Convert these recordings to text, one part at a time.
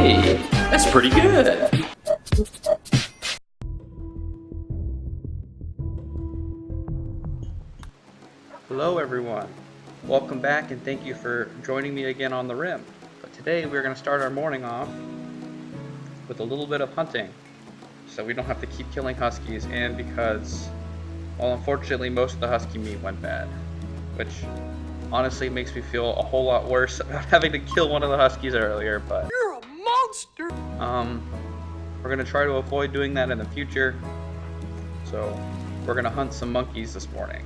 Hey, that's pretty good. Hello everyone, welcome back and thank you for joining me again on the Rim. But today we're going to start our morning off with a little bit of hunting, so we don't have to keep killing huskies, and because, well, unfortunately most of the husky meat went bad, which honestly makes me feel a whole lot worse about having to kill one of the huskies earlier. But you're a monster! We're going to try to avoid doing that in the future, so we're going to hunt some monkeys this morning.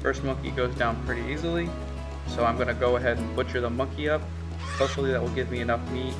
First monkey goes down pretty easily, so I'm going to go ahead and butcher the monkey up. Hopefully that will give me enough meat.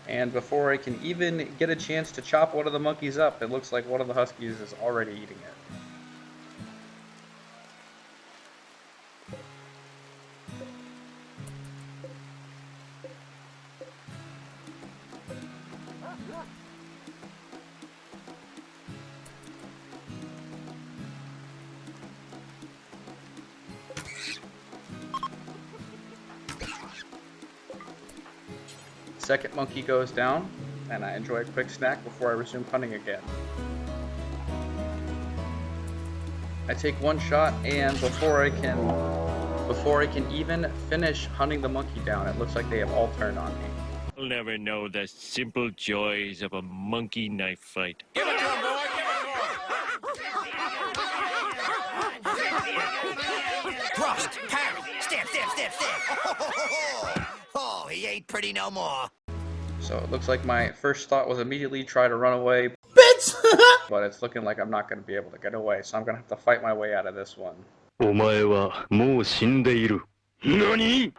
And before I can even get a chance to chop one of the monkeys up, it looks like one of the huskies is already eating it. Second monkey goes down, and I enjoy a quick snack before I resume hunting again. I take one shot, and before I can even finish hunting the monkey down, it looks like they have all turned on me. You'll never know the simple joys of a monkey knife fight. Give it to him, boy! Give it to him! Thrust, parry, step. Oh, he ain't pretty no more. So it looks like my first thought was immediately try to run away. Bitch! But it's looking like I'm not going to be able to get away, so I'm going to have to fight my way out of this one. お前はもう死んでいる。何?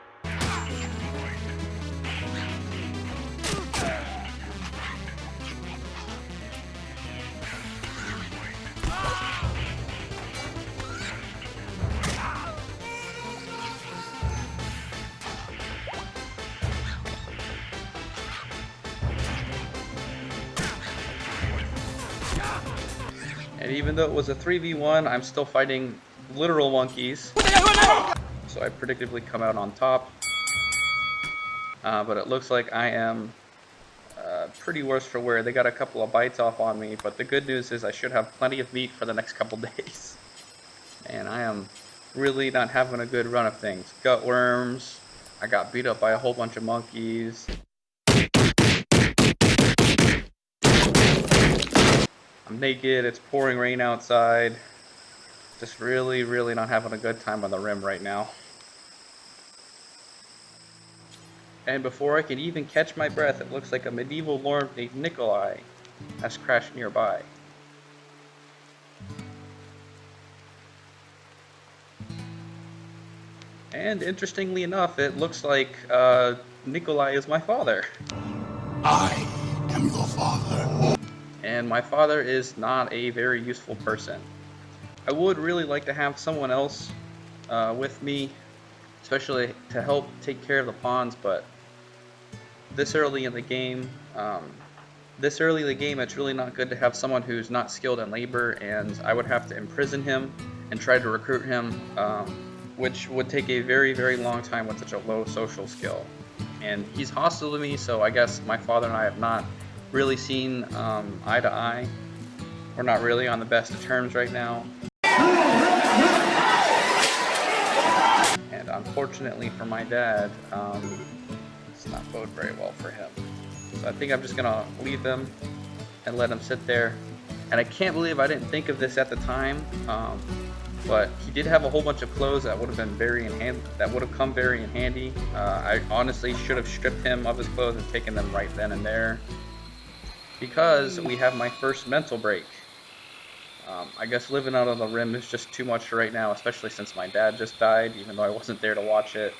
And even though it was a 3v1, I'm still fighting literal monkeys. So I predictably come out on top. But it looks like I am pretty worse for wear. They got a couple of bites off on me, but the good news is I should have plenty of meat for the next couple days. And I am really not having a good run of things. Gutworms. I got beat up by a whole bunch of monkeys. I'm naked, it's pouring rain outside. Just really not having a good time on the Rim right now. And before I can even catch my breath, it looks like a medieval lord named Nikolai has crashed nearby. And interestingly enough, it looks like Nikolai is my father. I am your father. And my father is not a very useful person. I would really like to have someone else with me, especially to help take care of the pawns, but this early in the game, it's really not good to have someone who's not skilled in labor, and I would have to imprison him and try to recruit him, which would take a very long time with such a low social skill. And he's hostile to me, so I guess my father and I have not really seen eye to eye. We're not really on the best of terms right now. And unfortunately for my dad, it's not bode very well for him. So I think I'm just gonna leave him and let him sit there. And I can't believe I didn't think of this at the time, but he did have a whole bunch of clothes that would have come very in handy. I honestly should have stripped him of his clothes and taken them right then and there, because we have my first mental break. I guess living out on the rim is just too much right now, especially since my dad just died, even though I wasn't there to watch it.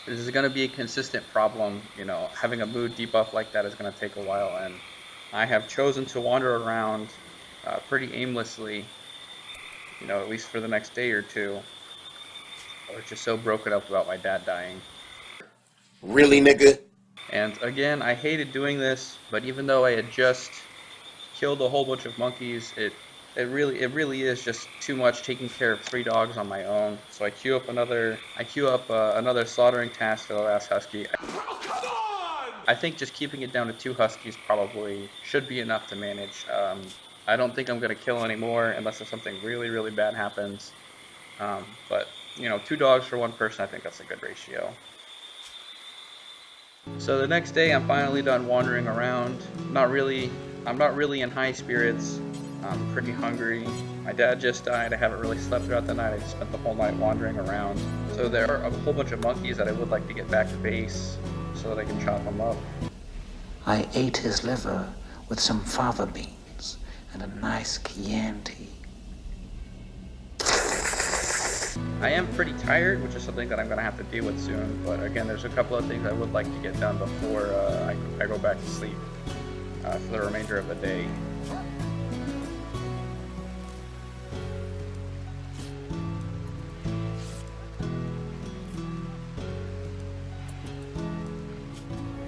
This is going to be a consistent problem, you know, having a mood debuff like that is going to take a while, and I have chosen to wander around pretty aimlessly, you know, at least for the next day or two. I was just so broken up about my dad dying. Really, nigga? And again, I hated doing this, but even though I had just killed a whole bunch of monkeys, it really is just too much taking care of 3 dogs on my own. So I queue up another slaughtering task for the last husky. I think just keeping it down to 2 huskies probably should be enough to manage. I don't think I'm gonna kill any more unless if something really bad happens. But you know, 2 dogs for 1 person, I think that's a good ratio. So the next day, I'm finally done wandering around. I'm not really in high spirits. I'm pretty hungry. My dad just died. I haven't really slept throughout the night. I just spent the whole night wandering around. So there are a whole bunch of monkeys that I would like to get back to base so that I can chop them up. I ate his liver with some fava beans and a nice Chianti. I am pretty tired, which is something that I'm going to have to deal with soon, but again, there's a couple of things I would like to get done before I go back to sleep for the remainder of the day.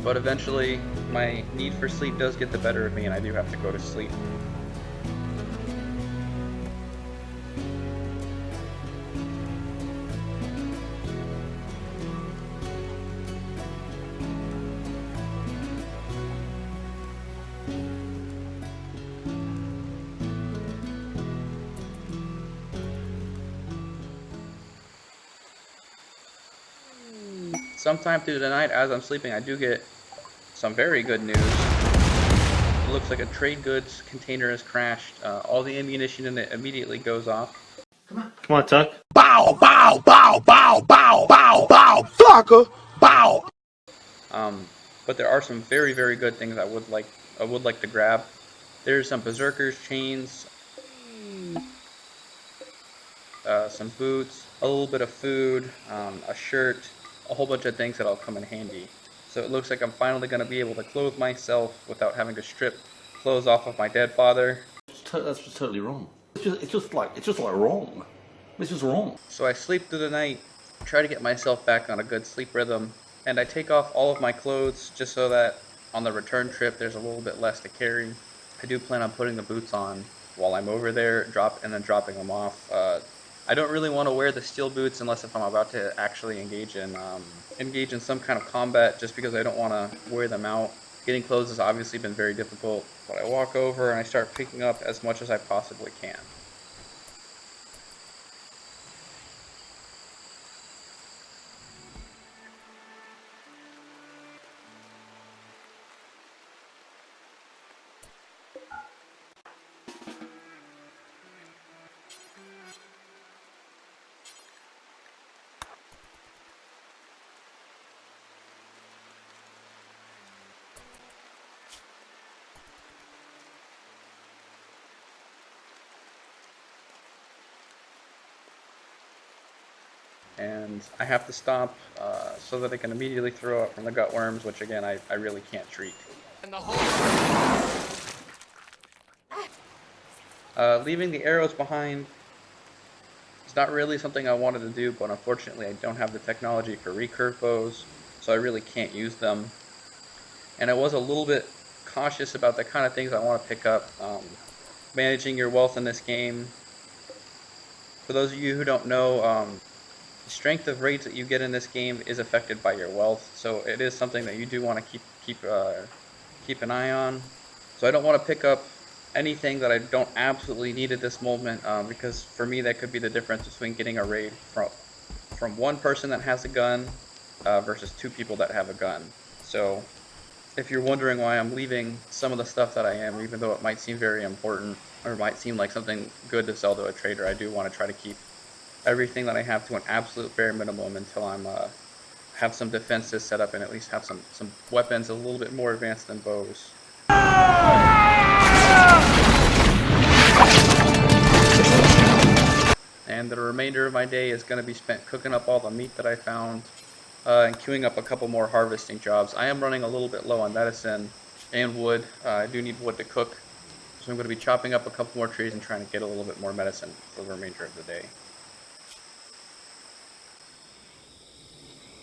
But eventually, my need for sleep does get the better of me, and I do have to go to sleep. Sometime through the night, as I'm sleeping, I do get some very good news. It looks like a trade goods container has crashed. All the ammunition in it immediately goes off. Come on, Tuck. Bow, bow, bow, bow, bow, bow, bow, fucker, bow. But there are some very good things I would like to grab. There's some berserkers chains, some boots, a little bit of food, a shirt, a whole bunch of things that'll come in handy. So it looks like I'm finally going to be able to clothe myself without having to strip clothes off of my dead father. That's just totally wrong. It's just like wrong. It's just wrong. So I sleep through the night, try to get myself back on a good sleep rhythm, and I take off all of my clothes just so that on the return trip there's a little bit less to carry. I do plan on putting the boots on while I'm over there, and then dropping them off. I don't really want to wear the steel boots unless if I'm about to actually engage in some kind of combat, just because I don't want to wear them out. Getting clothes has obviously been very difficult, but I walk over and I start picking up as much as I possibly can. And I have to stop so that I can immediately throw up from the gut worms, which again I really can't treat. Leaving the arrows behind is not really something I wanted to do, but unfortunately I don't have the technology for recurve bows, so I really can't use them. And I was a little bit cautious about the kind of things I want to pick up. Managing your wealth in this game. For those of you who don't know, the strength of raids that you get in this game is affected by your wealth, so it is something that you do want to keep an eye on. So I don't want to pick up anything that I don't absolutely need at this moment, because for me that could be the difference between getting a raid from 1 person that has a gun versus 2 people that have a gun. So if you're wondering why I'm leaving some of the stuff that I am, even though it might seem very important or might seem like something good to sell to a trader, I do want to try to keep everything that I have to an absolute bare minimum until I'm have some defenses set up and at least have some weapons a little bit more advanced than bows. and the remainder of my day is going to be spent cooking up all the meat that I found and queuing up a couple more harvesting jobs. I am running a little bit low on medicine and wood. I do need wood to cook, so I'm going to be chopping up a couple more trees and trying to get a little bit more medicine for the remainder of the day.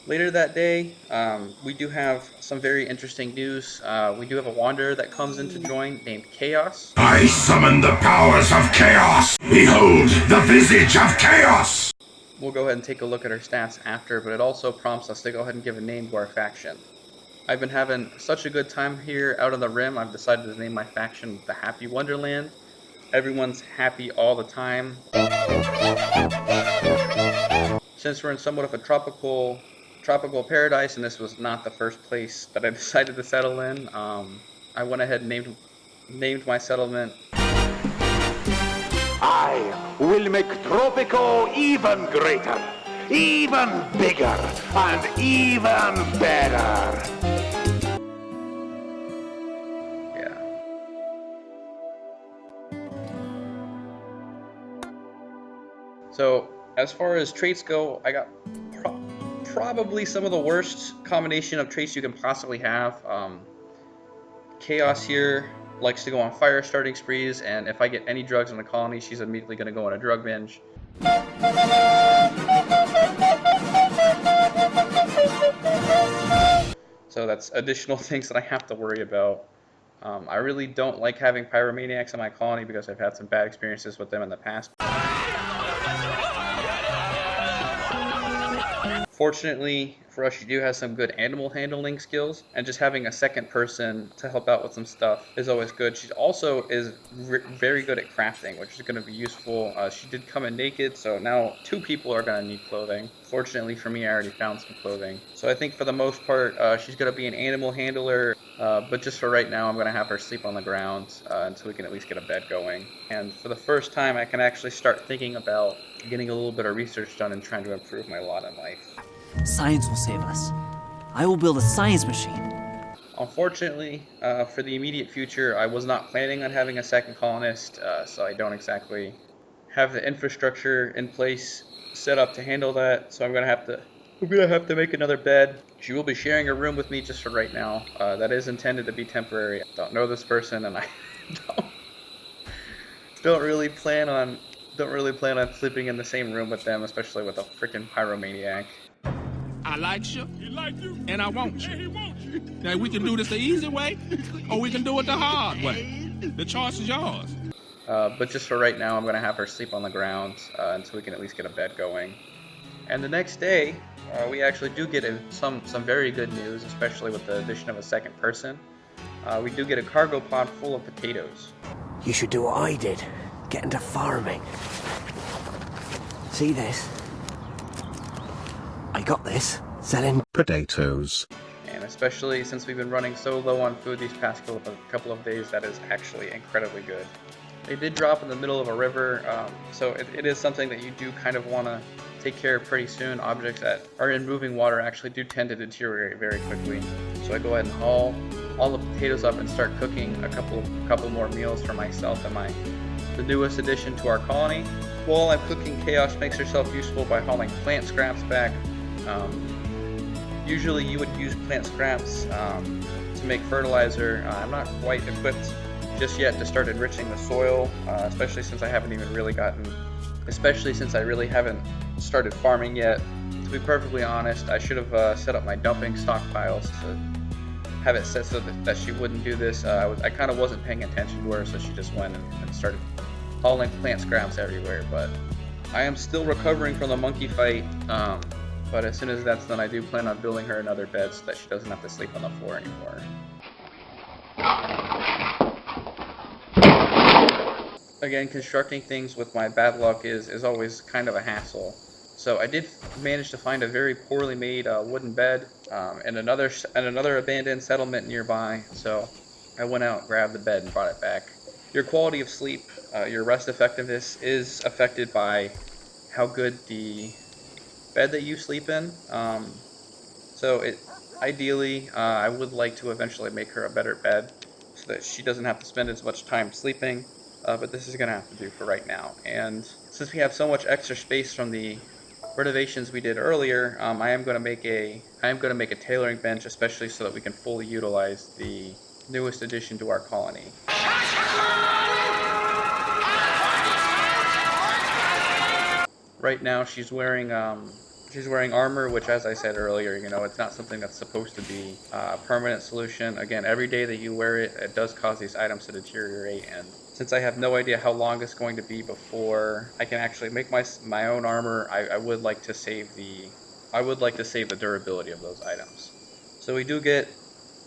Later that day, we do have some very interesting news. We do have a wanderer that comes in to join named Kaos. I summon the powers of chaos. Behold the visage of chaos. We'll go ahead and take a look at her stats after, but it also prompts us to go ahead and give a name to our faction. I've been having such a good time here out on the Rim, I've decided to name my faction the Happy Wonderland. Everyone's happy all the time. Since we're in somewhat of a tropical paradise, and this was not the first place that I decided to settle in, I went ahead and named my settlement. I will make Tropico even greater, even bigger, and even better. Yeah. So as far as traits go, I got probably some of the worst combination of traits you can possibly have. Kaos here likes to go on fire starting sprees, and if I get any drugs in the colony, she's immediately going to go on a drug binge. So that's additional things that I have to worry about. I really don't like having pyromaniacs in my colony because I've had some bad experiences with them in the past. Fortunately for us, she do have some good animal handling skills, and just having a second person to help out with some stuff is always good. She also is very good at crafting, which is going to be useful. She did come in naked, so now 2 people are going to need clothing. Fortunately for me, I already found some clothing. So I think for the most part, she's going to be an animal handler, but just for right now, I'm going to have her sleep on the ground until we can at least get a bed going. And for the first time, I can actually start thinking about getting a little bit of research done and trying to improve my lot in life. Science will save us. I will build a science machine. Unfortunately, for the immediate future, I was not planning on having a second colonist, so I don't exactly have the infrastructure in place set up to handle that. So I'm gonna have to make another bed. She will be sharing a room with me just for right now. That is intended to be temporary. I don't know this person, and I don't really plan on sleeping in the same room with them, especially with a freaking pyromaniac. I like you, and I want you. Now we can do this the easy way, or we can do it the hard way. The choice is yours. But just for right now, I'm going to have her sleep on the ground until we can at least get a bed going. And the next day, we actually do get some very good news, especially with the addition of a second person. We do get a cargo pod full of potatoes. You should do what I did. Get into farming. See this? I got this. Selling potatoes. And especially since we've been running so low on food these past couple of days, that is actually incredibly good. They did drop in the middle of a river, so it is something that you do kind of want to take care of pretty soon. Objects that are in moving water actually do tend to deteriorate very quickly. So I go ahead and haul all the potatoes up and start cooking a couple more meals for myself and the newest addition to our colony. While I'm cooking, Kaos makes herself useful by hauling plant scraps back. Usually you would use plant scraps to make fertilizer. I'm not quite equipped just yet to start enriching the soil, especially since I really haven't started farming yet. To be perfectly honest, I should have set up my dumping stockpiles to have it set so that she wouldn't do this. I kind of wasn't paying attention to her, so she just went and started hauling plant scraps everywhere. But I am still recovering from the monkey fight, but as soon as that's done, I do plan on building her another bed so that she doesn't have to sleep on the floor anymore. Again, constructing things with my bad luck is always kind of a hassle. So I did manage to find a very poorly made wooden bed in another abandoned settlement nearby. So I went out, grabbed the bed, and brought it back. Your quality of sleep, your rest effectiveness is affected by how good the bed that you sleep in. Ideally, I would like to eventually make her a better bed so that she doesn't have to spend as much time sleeping. but this is gonna have to do for right now. And since we have so much extra space from the renovations we did earlier, I am gonna make a tailoring bench, especially so that we can fully utilize the newest addition to our colony. Right now she's wearing armor, which, as I said earlier, you know, it's not something that's supposed to be a permanent solution. Again, every day that you wear it, it does cause these items to deteriorate, and since I have no idea how long it's going to be before I can actually make my own armor, I would like to save the durability of those items. So we do get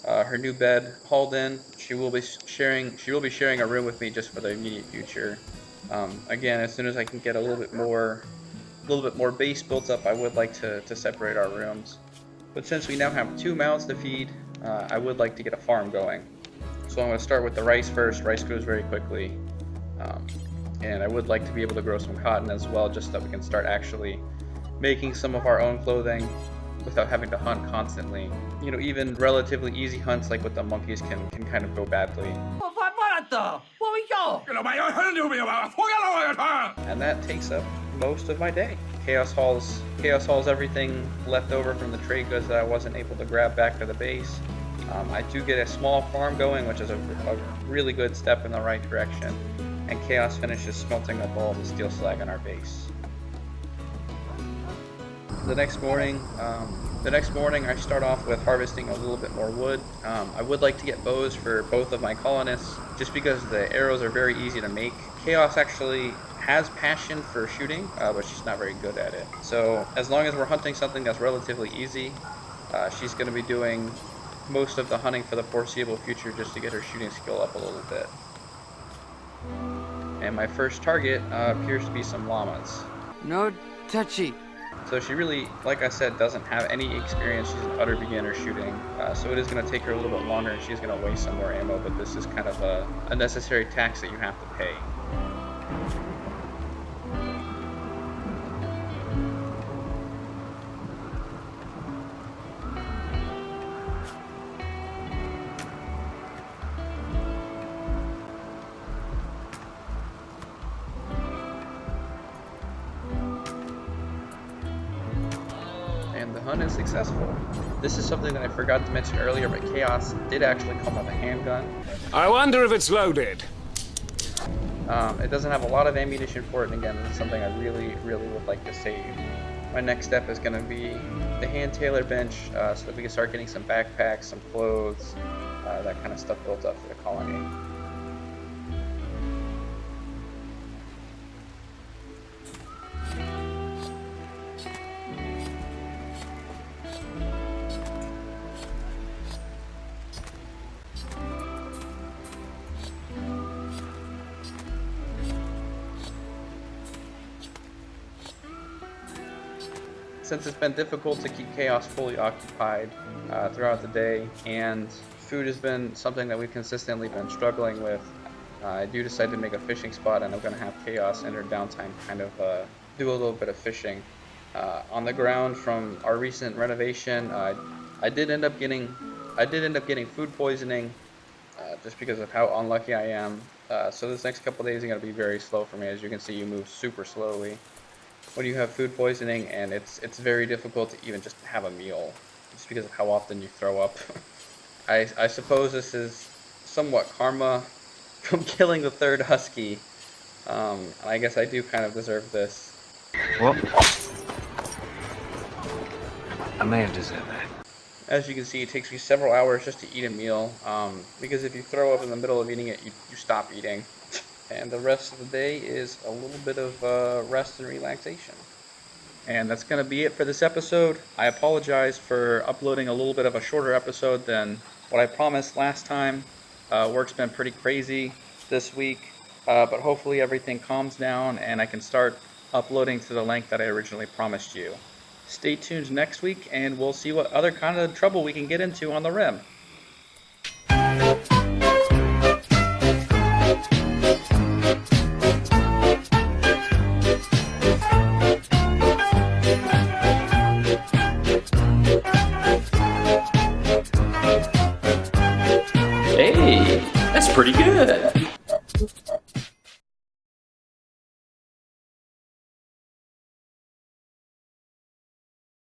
her new bed hauled in. She will be sharing a room with me just for the immediate future. Again, as soon as I can get a little bit more base built up, I would like to separate our rooms. But since we now have 2 mouths to feed, I would like to get a farm going. So I'm going to start with the rice first. Rice grows very quickly. And I would like to be able to grow some cotton as well, just so that we can start actually making some of our own clothing without having to hunt constantly. You know, even relatively easy hunts like with the monkeys can kind of go badly. And that takes up most of my day. Chaos hauls everything left over from the trade goods that I wasn't able to grab back to the base. I do get a small farm going, which is a really good step in the right direction. And Chaos finishes smelting up all the steel slag on our base. The next morning I start off with harvesting a little bit more wood. I would like to get bows for both of my colonists, just because the arrows are very easy to make. Chaos actually has passion for shooting, but she's not very good at it. So as long as we're hunting something that's relatively easy, she's going to be doing most of the hunting for the foreseeable future, just to get her shooting skill up a little bit. And my first target appears to be some llamas. No touchy. So she really, like I said, doesn't have any experience. She's an utter beginner shooting, so it is going to take her a little bit longer, and she's going to waste some more ammo, but this is kind of a necessary tax that you have to pay. Hunt is successful. This is something that I forgot to mention earlier, but Chaos did actually come with a handgun. I wonder if it's loaded. It doesn't have a lot of ammunition for it, and again, this is something I really would like to save. My next step is going to be the hand tailor bench, so that we can start getting some backpacks, some clothes, that kind of stuff built up for the colony. Since it's been difficult to keep Chaos fully occupied throughout the day, and food has been something that we've consistently been struggling with, I do decide to make a fishing spot, and I'm going to have Chaos in her downtime kind of do a little bit of fishing. On the ground from our recent renovation, I did end up getting food poisoning, just because of how unlucky I am. So this next couple days are going to be very slow for me. As you can see, you move super slowly when you have food poisoning, and it's very difficult to even just have a meal, just because of how often you throw up. I suppose this is somewhat karma from killing the third husky. I guess I do kind of deserve this. Well, I may have deserved that. As you can see, it takes me several hours just to eat a meal, because if you throw up in the middle of eating it, you stop eating. And the rest of the day is a little bit of rest and relaxation. And that's going to be it for this episode. I apologize for uploading a little bit of a shorter episode than what I promised last time. Work's been pretty crazy this week, but hopefully everything calms down and I can start uploading to the length that I originally promised you. Stay tuned next week and we'll see what other kind of trouble we can get into on the Rim. Hey, that's pretty good.